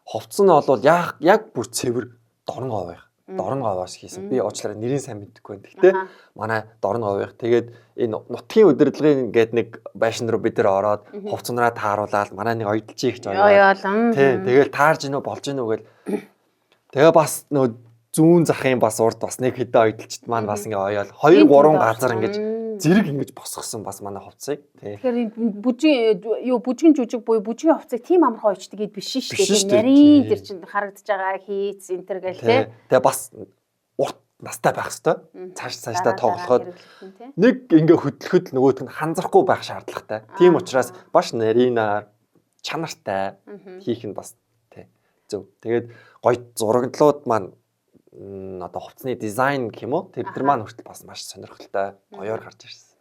S2: хувцас нь бол яг бүр цэвэр дорн говьоос хийсэн. Би уучлаарай нэрийг сайн мэдэхгүй байна. Гэхдээ манай дорн говьох. Тэгээд энэ нутгийн удирдлагын гээд нэг байшин руу бид нар ороод хувцснараа тааруулаад манай нэг ойдолч ихч
S1: оёо.
S2: Тэгэл таарж гинөө болж гинөө гэл. Тэгээ бас нөгөө зүүн захын бас урд бас нэг хэдэн ойдолчт маань бас ингээ оёол 2 3 газар ингэж зэрэг ингэж босгосон бас манай хувцсыг.
S1: Тэгэхээр бүжгийн жүжиг буюу бүжгийн хувцсыг тийм амархан ойчдаг гээд биш шүү дээ. Нарийн тэр чинь харагдаж байгаа хийц энтер гэл тий.
S2: Тэгээ бас урт настай байх хэвээр. Цаашдаа тоглоход нэг ингээ хөдлөхөд нөгөөт нь ханзрахгүй байх шаардлагатай. Тийм учраас баш нарийнаар чанартай хийх нь бас тий. Зөв. Тэгээд гоё зураглууд маань одоо хувцсны дизайн гэх юм уу тэр маань хүртэл бас маш сонирхолтой гоёор гарч ирсэн.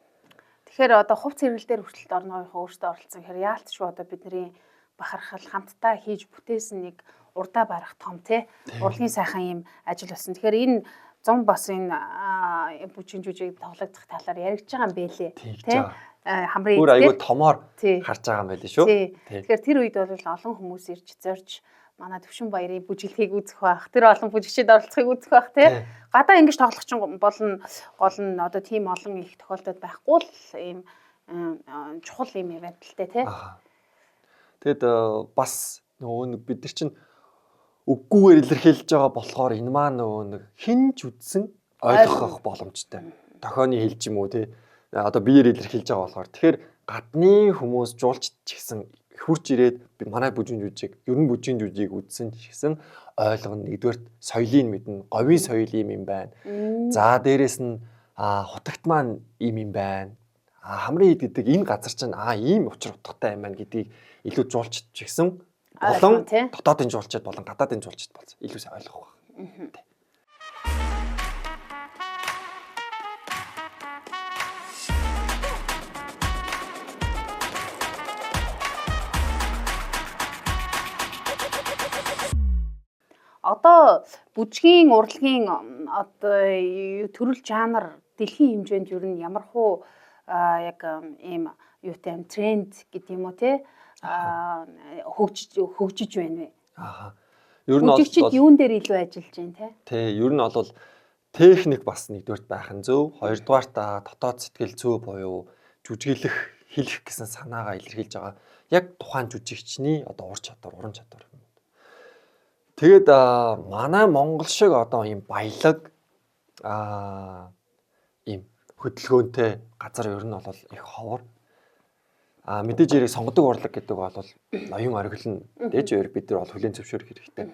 S1: Тэгэхээр одоо хувцс хэрэглэлээр хүртэл орногийнхоо өөртөө оролцсон. Тэгэхээр яалтчгүй одоо бидний бахархал хамтдаа хийж бүтээсэн нэг урдаа барах том тий урлагийн сайхан юм ажил болсон. Тэгэхээр энэ 100 бас энэ бүжиг жүжиг тоглогдох талаар яригдж байгаа юм бэлээ тий хамрын
S2: бүр айгүй томоор харж байгаа юм байл шүү.
S1: Тэгэхээр тэр үед бол олон хүмүүс ирж зорж манай Төвшин баярын бүжиглэхийг үзэх байх. Тэр олон бүжигчид оролцохыг үзэх байх тий. Гадаа ингэж тоглох чинь болно гол нь одоо тийм олон их тохиолдолд байхгүй л ийм чухал юм байна л тий.
S2: Тэгэд бас нөгөө бид нар чинь үггүйгээр илэрхийлж байгаа болохоор энэ маань нөгөө нэг хинж үдсэн ойлгох боломжтой. Дохионы хэлж юм уу тий. Одоо биеэр илэрхийлж байгаа болохоор тэгэхээр гадны хүмүүс жуулчд ч гэсэн хурж ирээд манай бүжиг жүжиг, ер нь бүжиг жүжиг үзсэн ч гэсэн ойлгоно. Нэгдүгээр соёлыг мэднэ, говийн соёл юм байна. За дээрэс нь хутагт маань юм байна. Хамрын ид гэдэг энэ газар чинь ийм учир утгатай юм байна гэдгийг илүү жуулчд ч гэсэн болон дотоодын жуулчд болон гадаадын жуулчд болсон илүү сайн ойлгох байх.
S1: Одоо бүжгийн урлагийн одоо төрөл жанр дэлхийн хэмжээнд ер нь ямархуу яг ийм юутай тренд гэдэг юм уу те хөгжиж байна вэ? Ер нь бол юун дээр илүү ажиллаж байна те?
S2: Тий, ер нь бол техник бас нэгдүгээрт байх нь зөв, хоёрдугаарт дотоод сэтгэл зүй буюу жүжиглэх, хэлэх гэсэн санаагаа илэрхийлж байгаа. Яг тухайн жүжигчний одоо ур чадвар, уран чадвар. Тэгээд манай Монгол шиг одоо ийм баялаг ийм хөдөлгөөнтэй газар ер нь бол их ховор. Мэдээж яриг сонгодог урлаг гэдэг бол ноён оргил нь дэж өөр бид нар бол хүлээн зөвшөөрөх хэрэгтэй.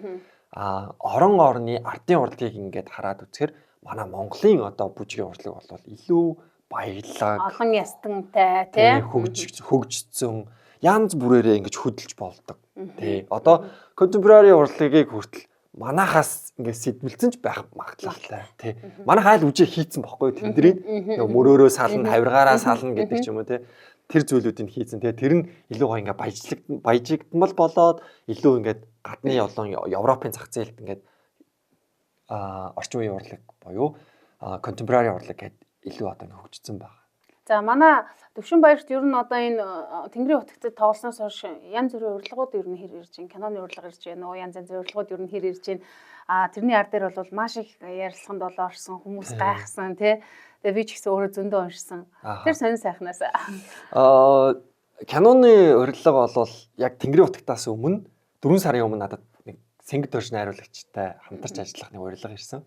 S2: Орон орны ардын урлагийг ингээд хараад үзэхээр манай Монголын одоо бүжгийн урлаг бол илүү баялаг,
S1: олон ястантай тий
S2: хөгжсөн янз бүрээрээ ингэж хөдөлж болдог. Тий. Одоо contemporary урлагийг хүртэл манахаас ингээд сэдвэлцэн ч байх магадлалтай. Тий. Манайх айл үжээ хийцэн бохгүй тэндний нөгөө мөрөөрөө сална, хавиргаараа сална гэдэг ч юм уу тий. Тэр зүйлүүдийг хийцэн. Тэгээ тэр нь илүү гоё ингээд баяжигдмал болоод илүү ингээд гадны олон Европын зах зээлд ингээд орчин үеийн урлаг буюу contemporary урлаг гэдэг илүү одоо хөгжсөн байна.
S1: За манай Төвшин баярт ер нь одоо энэ Тэнгэрийн утагтад тоглосноос хойш янз бүрийн урлагууд ер нь хэр ирж байна. Киноны урлаг ирж байна уу? Янз янзын урлагууд ер нь хэр ирж байна. Тэрний ар дээр бол маш их ярилцлаганд болоо орсон, хүмүүс гайхсан тий. Тэгээ би ч гэсэн өөрөө зөндөө уншсан. Тэр сонир сайхнаас.
S2: Киноны урилга бол яг Тэнгэрийн утагтаас өмнө 4 сарын өмнө надад нэг Сэнгид төрш найруулагчтай хамтарч ажиллах нэг урилга ирсэн.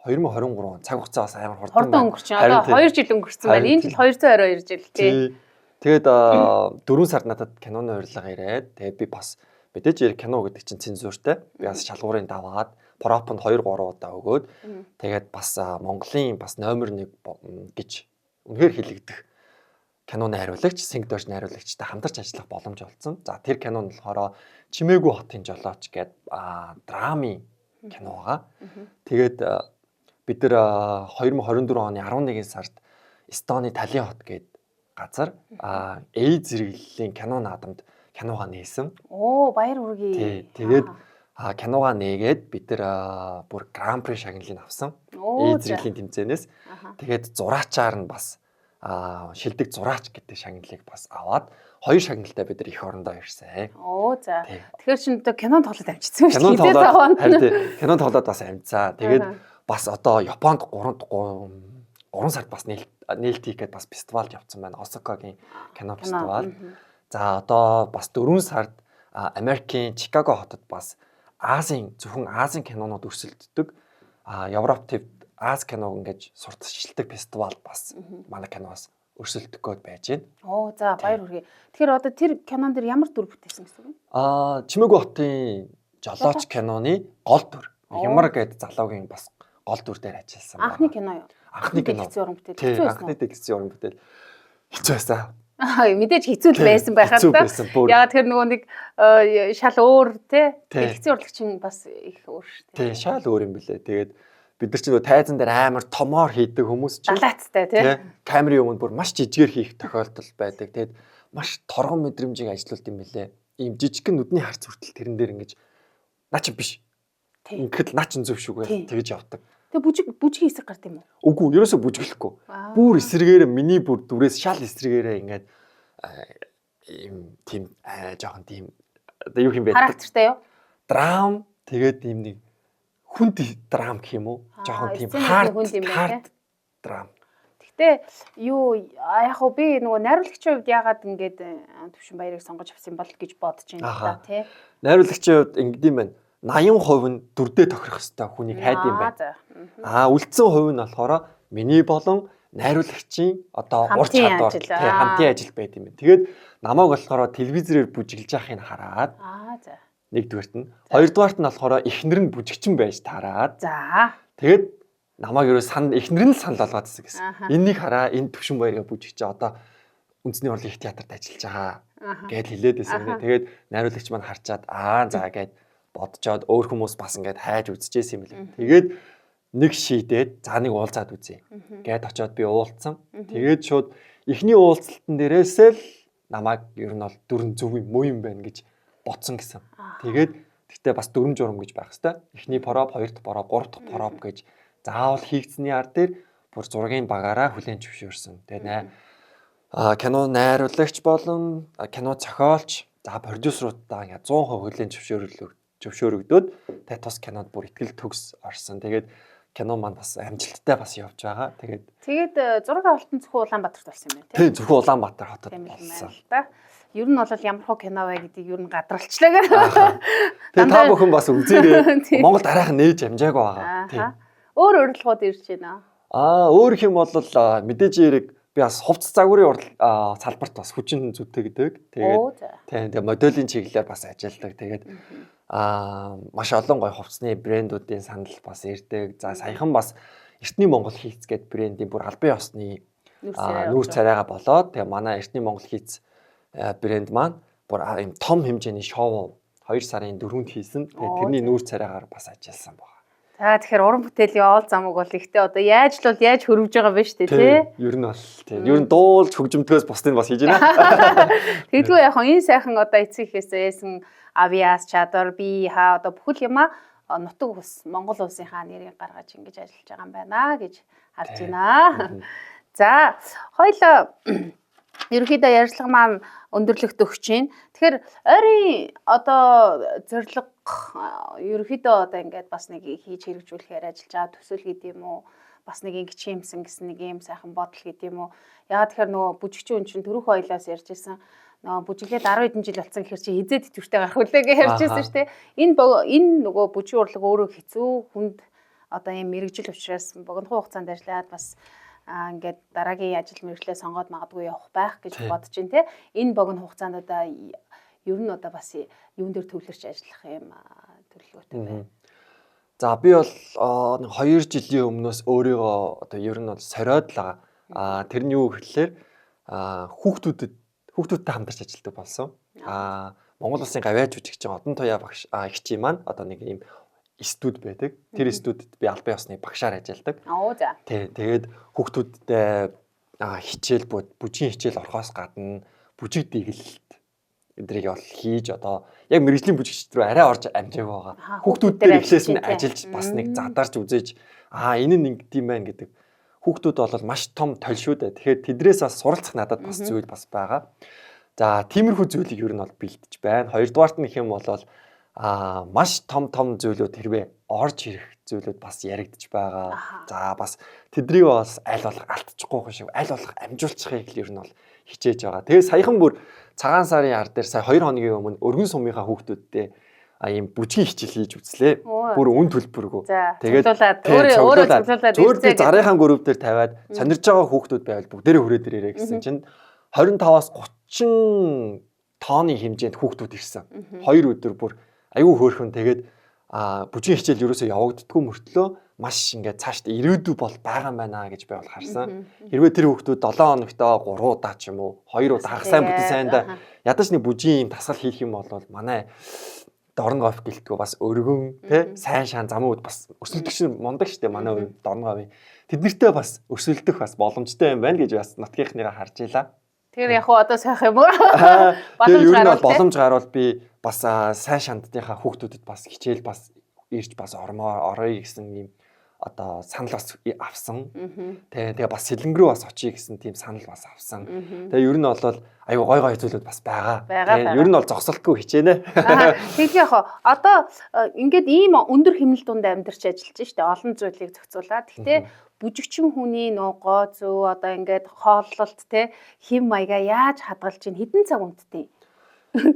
S2: 2023 он цаг хугацаа бас амар хурдан
S1: өнгөрч байна. Одоо 2 жил өнгөрсөн байна. Энэ жил 222 жил тий.
S2: Тэгээд 4 сард надад киноны урилга ирээд тэгээд би бас мэдээж кино гэдэг чинь цензуртай. Би бас шалгуурын даваад пропонд 2 3 удаа өгөөд тэгээд бас Монголын бас номер 1 гэж үнэхээр хэлэгдэх киноны хариулагч, Сэнгид төрш найруулагчтай хамтарч ажиллах боломж олцсон. За тэр кино нь болохоор Чимээгүй хотын жолооч гэдэг драмын кино байгаа. Тэгээд бид нар 2024 оны 11 сард Эстоны Таллин хот гээд газар AIDS зэрэглэлийн кино наадамд киногаа нээсэн.
S1: Оо баяр хүргэе.
S2: Тэгээд киногаа нээгээд бид нар бүр Гран При шагналыг авсан. AIDS зэрэглэлийн тэмцээнээс. Тэгээд зураачаар нь бас шилдэг зураач гэдэг шагналыг бас аваад 2 шагналтай бид нар эх орондоо ирсэн.
S1: Оо за. Тэгэхээр чинь одоо кинон тоглоод амжицсан
S2: шүү дээ. Кинон тоглоод бас амжцаа. Тэгээд бас одоо Японд 3 сард бас нээлт хийгээд бас фестивалд явцсан байна. Осакагийн кино фестивал. За одоо бас 4 сард Америкийн Чикаго хотод бас зөвхөн Азийн кинонууд өрсөлддөг Европ төвд Аз киног ингэж сурталчилдаг фестивал бас манай киноос өрсөлдөх гээд байж байна.
S1: Оо за баяр хүргэе. Тэгэхээр одоо тэр кинон дэр ямар дүр бүтээсэн гэсэн үг вэ?
S2: Чимээгүй хотын жолооч киноны гол дүр. Ямар гээд залуугийн бас гол дүр дээр ажилласан байна.
S1: Анхны кино юу?
S2: Анхны кино. Анхны дэлгэцийн уран бүтээл. Хэцүү байсан.
S1: Мэдээж хэцүү л байсан байхад та. Ягаад тэр нөгөө нэг шал өөр тий. Дэлгэцийн урлагчин бас их өөр шүү дээ.
S2: Тий, шал өөр юм билээ. Тэгээд бид нар ч нөгөө тайзан дээр амар томоор хийдэг хүмүүс чинь
S1: далаацтай тий.
S2: Камерын өмнө бүр маш жижигээр хийх тохиолдол байдаг. Тэгээд маш торгон мэдрэмжийг ажилуулд юм билээ. Ийм жижигхэн нүдний харц хүртэл тэрэн дээр ингэж наа чи биш. Ингээд наа чин зөв шүүгээ тэгэж явдаг.
S1: Тэгээ бүжгийн хэсэг гард юм уу?
S2: Үгүй, ерөөсөө бүжиглэхгүй. Бүр эсрэгээрээ миний бүр дүрээс шал эсрэгээрээ ингээд ийм тийм жоохон тийм юу юм бэ?
S1: Характертай юу?
S2: Драм тэгээд ийм нэг хүнд драм гэх юм уу? Жоохон тийм хард драм.
S1: Гэхдээ юу яг хөө би нөгөө найруулагчийн хувьд яагаад ингээд Төвшин баярыг сонгож авсан бол гэж бодож байна да тий.
S2: Найруулагчийн хувьд ингэдэм байна. 80% нь дүрдээ тохирох хэвээр хүнийг хайд юм байна. Үлдсэн хувь нь болохоор миний болон найруулагчийн одоо ур чадвар хамтын ажил байд юм байна. Тэгээд намайг болохоор телевизээр бүжиглж яахыг хараад нэгдүгээрт нь хоёрдугаарт нь болохоор эхнэр нь бүжигчин байж таараад тэгээд намайг ерөө эхнэр нь санал болгоодсэн гэсэн. Энэнийг хараа энэ Төвшин баярыг бүжигч одоо үндэсний урлаг их театрт ажиллаж байгаа гэж хэлээд байсан. Тэгээд найруулагч маань харчаад за гэд бодцоод өөр хүмүүс бас ингээд хайж үзчихсэн юм билээ. Тэгээд нэг шийдээд за нэг уулзаад үзье. Гээд очиод би уулзсан. Тэгээд шууд эхний уулзалтан дээрээсээ л намайг ер нь бол дүрэн зөв юм муу юм байна гэж бодсон гэсэн. Тэгээд гэхдээ бас дүрм журам гэж байх хэвээр. Эхний проб, хоёр дахь проб, гурав дахь проб гэж заавал хийгдсэний ар дээр бүр зургийн багаараа хүлээн зөвшөөрсөн. Тэгээд кино найруулагч болон кино зохиолч, за продюсеруудаа ингээд 100% хүлээн зөвшөөрөгдөөд тэгээд тус кинонд бүр ихтгэл төгс орсон. Тэгээд кино маань бас амжилттай бас явж байгаа. Тэгээд
S1: зураг авалтын зөвхөн Улаанбаатарт болсон юм байна
S2: тийм. Тийм, зөвхөн Улаанбаатар хотод болсон.
S1: Ер нь бол ямар хөө кино вэ гэдгийг ер нь гадралчлаа.
S2: Тэгээд та бүхэн бас үзээрэй. Монгол дараахан нээж амжаагүй байгаа.
S1: Тийм. Өөр урилгууд ирж байна.
S2: Өөр их юм бол мэдээж яриг би бас хувцас загварын салбарт бас хүчин зүтгэдэг. Тэгээд моделийн чиглэлээр бас ажилладаг. Тэгээд маш олон гой хувцсны брэндүүдийн санал бас ирдэг. За саяхан бас Эртний Монгол хийц гээд брендийн бүр албан ёсны нүүр царайгаа болоод тэгээ манай Эртний Монгол хийц брэнд маань бүр ийм том хэмжээний шоу 2 сарын 4-нд хийсэн. Тэгээ тэрний нүүр царайгаар бас ажилласан байна.
S1: За тэгэхээр уран бүтээлийн оол замаг бол ихтэй одоо яаж л бол яаж хөрвж байгаа вэ штэ тий.
S2: Ер нь бол тий. Ер нь дуулж хөгжимдгөөс бусдыг бас хийж байна.
S1: Тэгвэл яг энэ сайхан одоо эцгийнхээс эсэн авиас чадвар бие хаа одоо бүхэл юма нутаг ус Монгол улсынхаа нэрийг гаргаж ингэж ажиллаж байгаа юм байна гэж харж байна. За хоёлоо ерөнхийдөө ярилцлага маань өндөрлөгт өгч байна. Тэгэхээр ойрын одоо зорилго ерөнхийдөө одоо ингээд бас нэг хийж хэрэгжүүлэхээр ажиллаж байгаа төсөл гэдэг юм уу? Бас нэг ингэж юмсан гэсэн нэг юм сайхан бодол гэдэг юм уу? Яагаад тэгэхээр нөгөө бүжигчин хүн чинь төрөх хоёлоос ярьж исэн нөгөө бүжиглээд 10 хэдэн жил болсон гэхэр чи хизээд идэвхтэй гарах үлээ гэж ярьж исэн шүү дээ. Энэ нөгөө бүжиг урлаг өөрөө хэцүү хүнд одоо юм мэрэгжил учраас богино хугацаанд ажиллаад бас ингээд дараагийн ажил мэргэжлээ сонгоод магадгүй явах байх гэж бодож байна те. Энэ богино хугацаанд одоо ер нь одоо бас юун дээр төвлөрч ажиллах юм төлөвлөгөөтэй байна.
S2: За би бол 2 жилийн өмнөөс өөрийгөө одоо ер нь бол сориод л байгаа. Тэр нь юу гэхэлэр хүүхдүүдтэй хамтарч ажилладаг болсон. Монгол улсын гавьяа жүжигчин Одон Туяа багш эгчийн маань одоо нэг юм студ байдаг. Тэр студид би албан ёсны багшаар ажилладаг.
S1: За.
S2: Тэгээд хүүхдүүдтэй хичээл бүжгийн хичээл орохоос гадна бүжиг дэглэлт эдрийг бол хийж одоо яг мэрэгжлийн бүжигчд рүү арай орж амжааг байгаа. Хүүхдүүдтэй эхлээс нь ажиллаж бас нэг задарч үзээж энэ нь ингэдэм байх гэдэг. Хүүхдүүд бол маш том толь шүү дээ. Тэгэхээр тэдрээс бас суралцах надад бас зүйл бас байгаа. За тиймэрхүү зүйлийг ер нь бол бэлдэж байна. Хоёрдугаарт нь их юм бол маш том зүйлүүд хэрвээ орж ирэх зүйлүүд бас яригдж байгаа. За бас тэдрийг бас аль болох алдчихгүй шиг аль болох амжуулчихыг л ер нь бол хичээж байгаа. Тэгээ саяхан бүр цагаан сарын ар дээр сая 2 хоногийн өмнө өргөн сумынхаа хүүхдүүдтэй ийм бүжгийн хичээл хийж үзлээ. Бүр үн төлбөргүй.
S1: Тэгээд өөрөө
S2: зөвлөд зарынхаа гөрөв дээр тавиад сонирж байгаа хүүхдүүд байвал бүгдээрээ хүрээд ирээрэй гэсэн чинь 25-аас 30 тонны хэмжээнд хүүхдүүд ирсэн. 2 өдөр бүр аюу хөөрхөн тэгээд бүжгийн хичээл ерөөсөө явагддаггүй мөртлөө маш ингээд цаашд ирээдүй бол байгаа юм байна гэж би бол харсан. Хэрвээ тэр хүүхдүүд 7 хоногтоо 3 удаа ч юм уу 2 удаа хагас сайн бүтэн сайндаа ядаж нэг бүжгийн юм тасгал хийх юм бол манай Дорн говь гэлтгөө бас өргөн тий сайн шаан замууд бас өсөлтөгч мундаг штэ манай Дорн говь. Тэднэртэй бас өсөлдөх бас боломжтой юм байна гэж бас нутгийнхныгаа харж илаа.
S1: Тэгэхээр яг одоо сайх юм уу?
S2: Боломж гарвал би бас сайн шандтынхаа хүүхдүүдэд бас хичээл бас ирж бас орё гэсэн юм одоо санал бас авсан. Тэгээ бас сэлэнгрүү бас очие гэсэн тийм санал бас авсан. Тэгээ ер нь бол аюу гой зүйлүүд бас байгаа. Тэгээ ер нь бол зогсолтгүй хичээнэ.
S1: Тэгэхээр яг одоо ингээд ийм өндөр хэмнэл дунд амьдарч ажиллаж штэ олон зүйлийг зохицуулаад. Гэхдээ бүжигчин хүний ногоо зөө одоо ингээд хооллолт те хэм маяга яаж хадгалж ийн хэдэн цаг унтдیں۔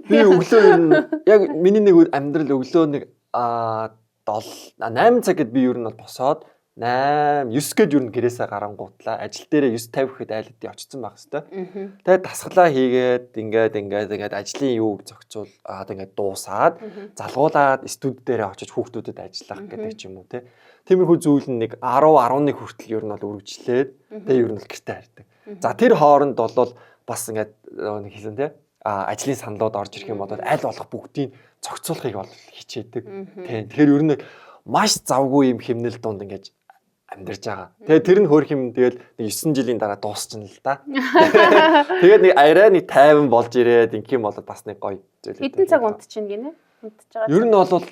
S2: Би өглөө ер нь яг миний нэг амьдрал өглөө нэг 8 цаг гэд би ер нь бол босоод 9 гэд ер нь гэрээсээ гарангуутлаа ажил дээрээ 9:50 гэхэд айлдаа очсон байх хэвээр. Тэгээд тасглаа хийгээд ингээд ажлын юуг зохицуул ингээд дуусаад залгуулад студ дээрээ очиж хүүхдүүдэд ажиллах гэдэг ч юм уу те. Тиймэрхүү зүйл нь нэг 10-11 хүртэл ер нь бол үргэлжлээд тэгээ ер нь л гэртээ хардаг. За тэр хооронд бол бас ингээд нэг хэлэн те ажлын саналууд орж ирэх юм бол аль болох бүгдийг зохицуулахыг бол хичээдэг. Тэгэхээр ер нь маш завгүй юм хэмнэл дунд ингээд амьдарч байгаа. Тэгээ тэр нь хөөх юм тэгэл нэг 9 жилийн дараа дуусчихна л да. Тэгээд нэг арай нэг тайван болж ирээд инх юм бол бас нэг гоё зүйл.
S1: Хэдэн цаг унтчихна гинэ? Унтж байгаа.
S2: Ер нь бол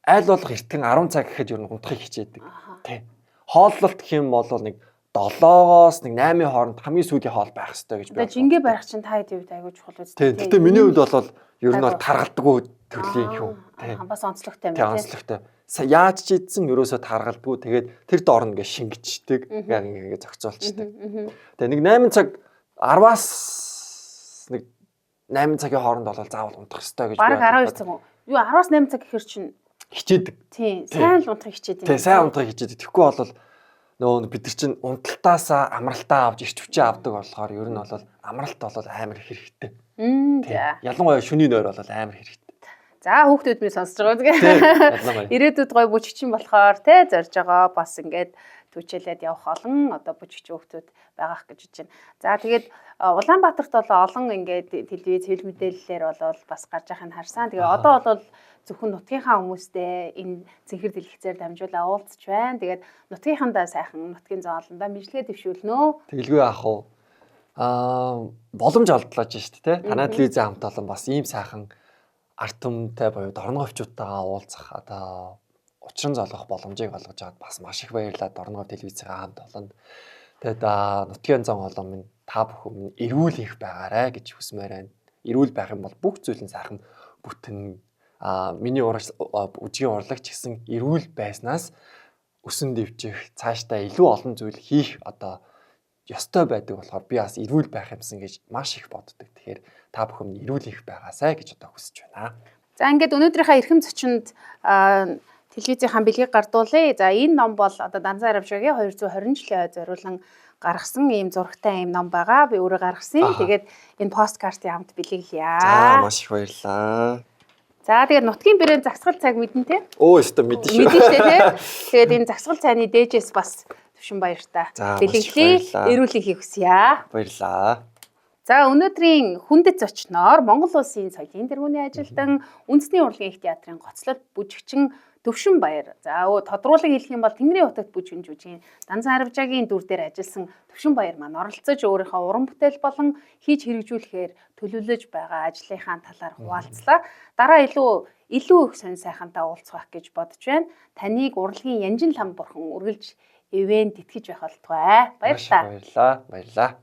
S2: аль болох эртхэн 10 цаг гэхэд ер нь унтахыг хичээдэг. Тий. Хооллолт гэх юм бол нэг 7-оос нэг 8-ийн хооронд хамгийн сүүлийн хоол байх хэрэгтэй гэж
S1: байна. Жингээ байх чинь та хэд айгуу чухал үстэй.
S2: Тий. Гэтэ миний хувьд бол ер нь бол таргалдаггүй төрлийн юм.
S1: Тий. Хамбас онцлогтой юм
S2: байна. Тий. Онцлогтой. Яаж ч ийдсэн ерөөсөө таргалдаггүй. Тэгээд тэр доор нэгэ шингэждэг. Ингээ зохицуулчдаг. Тэгээд нэг 8 цаг 10-аас нэг 8 цагийн хооронд бол заавал унтах хэрэгтэй гэж байна.
S1: Бараг 12 цаг уу? Юу 10-аас 8 цаг гэхэр чинь
S2: хичээдэг.
S1: Тий. Сайн л унтах хичээдэг.
S2: Тий. Сайн унтах хичээдэг. Тэгэхгүй бол нөгөө бид нар чинь унталтаасаа амралтаа авч ирч хүчээ авдаг болохоор ер нь бол амралт бол амар хэрэгтэй. Ялангуяа шөнийн ойр бол амар хэрэгтэй.
S1: За хүүхдүүд минь сонсож байгаа үгүй. Ирээдүйд гоё бүжигчин болохоор те зорж байгаа бас ингээд төвчээлээд явах олон одоо бүжигч хүүхдүүд байгаах гэж бодож байна. За тэгээд Улаанбаатарт бол олон ингээд телевиз хэл мэдээллээр бол бас гарч байхыг харсан. Тэгээ одоо бол зөвхөн нутгийнхаа хүмүүстэй энэ цэнхэр дэлгэцээр дамжуулаа уулзч байна. Тэгээд нутгийнхандаа сайхан нутгийн зоолондоо мэдлэгээ дэвшүүлнэ.
S2: Тэгэлгүй яах вэ? Боломж олдлооч шүү дээ. Танай телевизийн хамт олон бас ийм сайхан арт түмэнтэй буюу дорног хөвчүүдтэйгээ уулзах одоо учран золгох боломжийг олгож аваад бас маш их баярлалаа дорног телевизийн хамт олонд. Тэгээд нутгийн зон олон минь та бүхэн эрүүл их байгаарэ гэж хүсмээр байна. Эрүүл байх юм бол бүх зүйл нь сайхан бүтэн. Миний үжигийн урлагч гэсэн эрүүл байснаас өсөн дэвжих цаашдаа илүү олон зүйл хийх одоо ёстой байдаг болохоор би бас эрүүл байх юмсан гэж маш их боддог. Тэгэхээр та бүхэн эрүүл их байгаасай гэж одоо хүсэж байна.
S1: За ингээд өнөөдрийнхээ эрхэм зочинд телевизийн бэлгийг гардуулъя. За энэ ном бол одоо Данзан Аравжагийн 220 жилийн зориулан гаргасан ийм зурагтай ийм ном байгаа. Би өөрөө гаргасан. Тэгээд энэ посткартын хамт бэлэглэе.
S2: За маш их баярлалаа.
S1: За тэгээд нутгийн брэнд загсгал цайг мэднэ те?
S2: Өстө мэдэн шүү.
S1: Мэдэн шүү те. Тэгээд энэ загсгал цайны дээжээс бас төвшин баяртай. Бэлэглэе. Эрүүл их хүсье.
S2: Баярлалаа.
S1: За өнөөдрийн хүндэт зочноор Монгол Улсын соёлын тэргүүний ажилтан үндэсний урлагийн их театрын гоцлол бүжигчин Төвшин Баяр. За тодруулан хэлэх юм бол Тэнгэрийн утагт бүжгэн жүжигчин Данзан Аравжагийн дүр дээр ажилласан Төвшин Баяр маань оролцож өөрийнхөө уран бүтээл болон хийж хэрэгжүүлэхээр төлөвлөж байгаа ажлынхаа талаар хуваалцлаа. Дараа илүү их сонь сайхантай уулзах гэж бодож байна. Таныг урлагийн Янжин лам бурхан үргэлж ивэн тэтгэж байх болтугай. Баярлалаа.
S2: Баярлалаа.